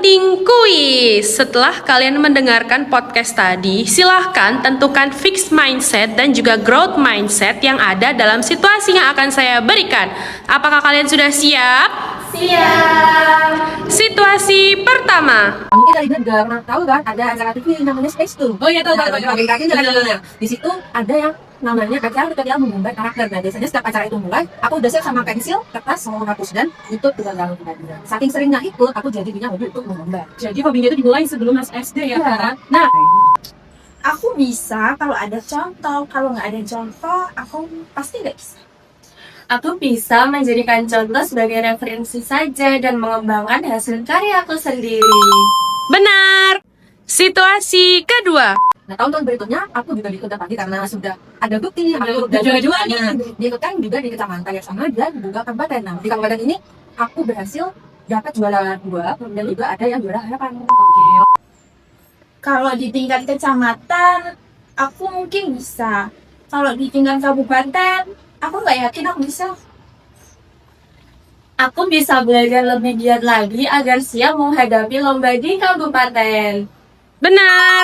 Loading quiz. Setelah kalian mendengarkan podcast tadi, silahkan tentukan fixed mindset dan juga growth mindset yang ada dalam situasi yang akan saya berikan. Apakah kalian sudah siap? Siap. Situasi pertama. Mungkin kalian nggak pernah tahu kan, ada acara TV yang namanya Space Tour. Oh iya, tahu. Di situ ada yang namanya acara tutorial menggambar karakter. Nah, biasanya setiap acara itu mulai, aku udah siap sama pensil, kertas, sama hapus dan itu tutorial menggambar. Saking seringnya ikut, aku jadi punya hobi untuk menggambar. Jadi hobinya itu dimulai sebelum masuk SD ya, Kak? Nah, Aku bisa kalau ada contoh, kalau nggak ada contoh, aku pasti nggak bisa. Aku bisa menjadikan contoh sebagai referensi saja dan mengembangkan hasil karya aku sendiri. Benar. Situasi kedua. nah tahun-tahun berikutnya aku juga diikut tadi karena sudah ada bukti aku udah juara-juaranya. diikutkan juga di kecamatan yang sama dan juga kabupaten. Nah, di kabupaten ini aku berhasil dapat juara 2 dan juga ada yang juara harapan. Kalau di tingkat kecamatan, aku mungkin bisa. Kalau di tingkat kabupaten, aku nggak yakin aku bisa. Aku bisa belajar lebih giat lagi agar siap menghadapi lomba di kabupaten. Benar.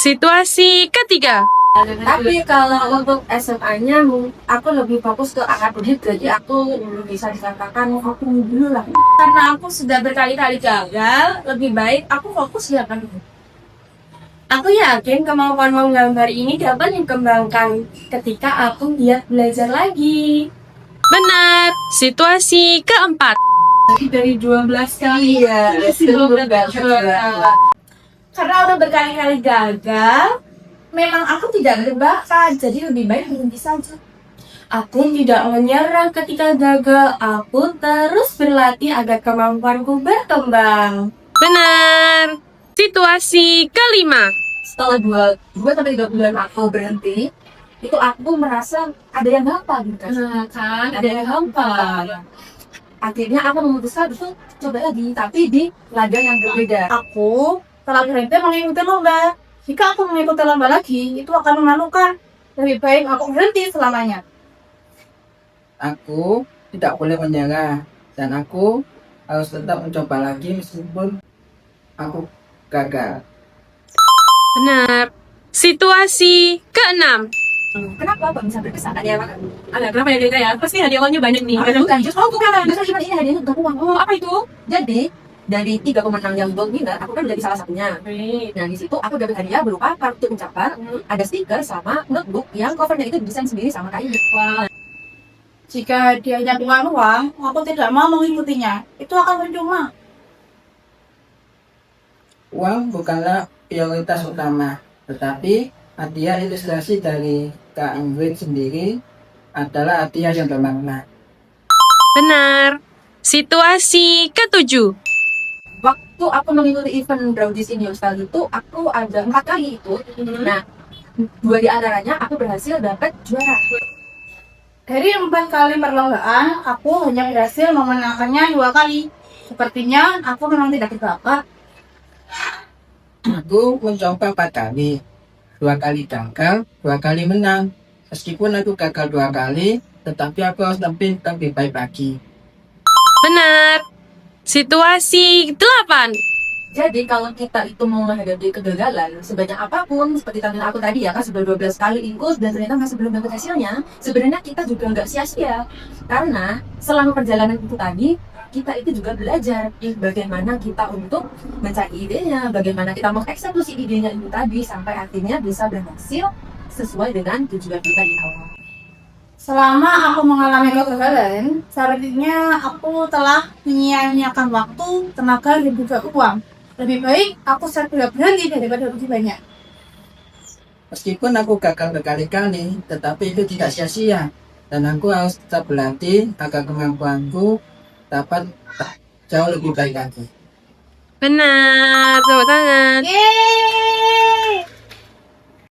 Situasi ketiga. Tapi kalau untuk SMA-nya aku lebih fokus ke akademik, jadi aku bisa dikatakan aku dulu lah. Karena aku sudah berkali-kali gagal, lebih baik aku fokus di akademik. Aku yakin kemampuan menggambar ini dapat dikembangkan ketika aku giat belajar lagi. Benar. Situasi keempat. Dari 12 kali Iya, Karena udah berkali-kali gagal, memang aku tidak berbakat, jadi lebih baik berhenti saja. Aku tidak menyerah ketika gagal. Aku terus berlatih agar kemampuanku berkembang. Benar. Situasi kelima. Setelah 2-3 bulan aku berhenti, itu aku merasa ada yang hampa gitu kan, ada yang hampa. Akhirnya aku memutuskan untuk coba lagi, tapi di laga yang berbeda. Aku telah berhenti mengikuti lomba. Jika aku mengikuti lomba lagi, itu akan memalukan. Lebih baik aku berhenti selamanya. Aku tidak boleh menyerah dan aku harus tetap mencoba lagi meskipun aku gagal. Benar. Situasi keenam. Kenapa kok bisa berkesan? Ada yang Ada kenapa ya kita ya? Pasti hadiahnya banyak nih. bukan, justru bukan, justru cuma ini hadiahnya bukan uang. Oh, apa itu? Jadi dari 3 pemenang yang dominan, aku kan menjadi salah satunya. Nah, di situ aku dapat hadiah berupa kartu ucapan, ada stiker sama notebook yang covernya itu desain sendiri sama kain. Wah. Jika diajak dengan uang, aku tidak mau mengikutinya. Itu akan percuma. Uang bukanlah prioritas utama, tetapi hadiah ilustrasi dari Kak Ingrid sendiri adalah hadiah yang bermakna. Benar. Situasi ketujuh. Waktu aku mengikuti event Broadis in Your Style itu, aku ada 4 kali itu. Nah, 2 di antaranya aku berhasil dapat juara. Dari 4 kali perlombaan, aku hanya berhasil memenangkannya 2 kali. Sepertinya aku memang tidak berbakat. Aku mencoba 4 kali, 2 kali gagal, 2 kali menang. Meskipun aku gagal 2 kali, tetapi aku harus lebih baik lagi. Benar. Situasi 8. Jadi kalau kita itu mau menghadapi kegagalan sebanyak apapun, seperti tantangan aku tadi ya kan, sudah 12 kali ikut dan ternyata masih belum dapat hasilnya, sebenarnya kita juga nggak sia-sia. Karena selama perjalanan itu tadi, kita itu juga belajar bagaimana kita untuk mencari idenya, bagaimana kita mengeksekusi idenya itu tadi sampai akhirnya bisa berhasil sesuai dengan tujuan kita di awal. Selama aku mengalami kegagalan, sepertinya aku telah menyia-nyiakan waktu, tenaga, dan juga uang. Lebih baik aku segera berhenti daripada lebih banyak. Meskipun aku gagal berkali-kali, tetapi itu tidak sia-sia. Dan aku harus tetap berlatih agar kemampuanku dapat jauh lebih baik lagi. Benar. Tepuk tangan. Yeay!